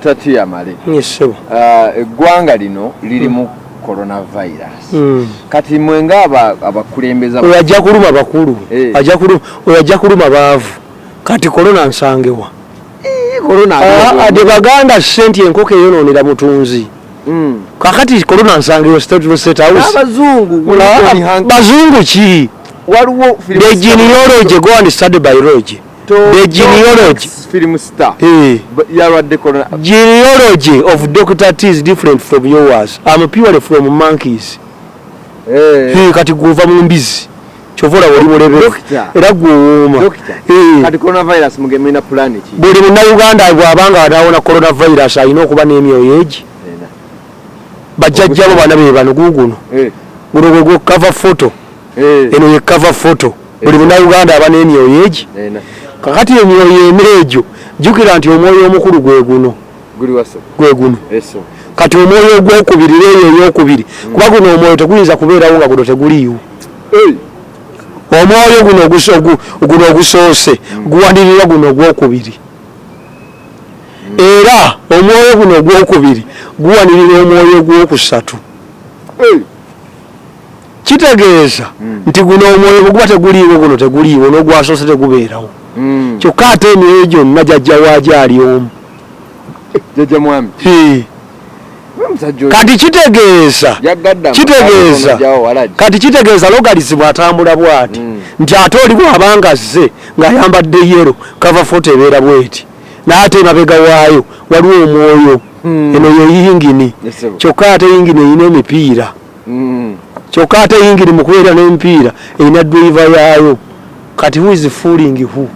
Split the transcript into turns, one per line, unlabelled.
Dr. Tiyamale.
Yes.
Eggwanga lino lirimu coronavirus. Kati mwenga abakulembeza
oyajja kuluma bakulu. Oyajja kuluma baavu. Kati corona nsangewa.
Corona
ade baganda senti enkoko eyonoonera mutunzi. Kakati corona nsangewa state house. Bazungu ki?
Waliwo
the genealogy go and study biology. The genealogy
film star. Corona.
Genealogy of Dr. T is different from yours. I'm purely from monkeys. Kati guva mu mbizi. Chovola wali mulebe. Era guuma.
Kati coronavirus mugemena plan ki?
Buli munna Uganda bwabanga ataona coronavirus ayina okuba n'emyoyo egi. Bajjajjabo bana be bano guguno. Guno gwe cover photo. Eno ye cover photo. Buli munna Uganda aba n'emyoyo egi. Kakati emyoyo emerejo jukira nti omwoyo omukulu gwe guno. Gwe guno. Kati omwoyo gw'okubiri leyo ey'okubiri. Kuba guno omwoyo teguyinza kubeerawo nga guno teguliiwo. Omwoyo guno ogusoose guwandirirwa guno ogwokubiri. Era omwoyo guno ogwokubiri guwanirira omwoyo ogwokusatu. Kitegeeza nti guno omwoyo guba teguliiwo guno teguliiwo n'ogwasoose tegubeerawo. Kyokka ate emyoyo gyonna jajja waajali omu.
Jajja mwami.
Kati kitegeeza logarithm atambula bw'ati nti ate oli bw'abanga azze ng'ayambadde yero cover photo ebeera bw'eti n'ate emabega waayo waliwo omwoyo eno ye yingini. Kyokka ate yingini erina emipiira. Kyokka ate yingini mu kubeera n'emipiira erina driver yaayo. Kati who is fooling who?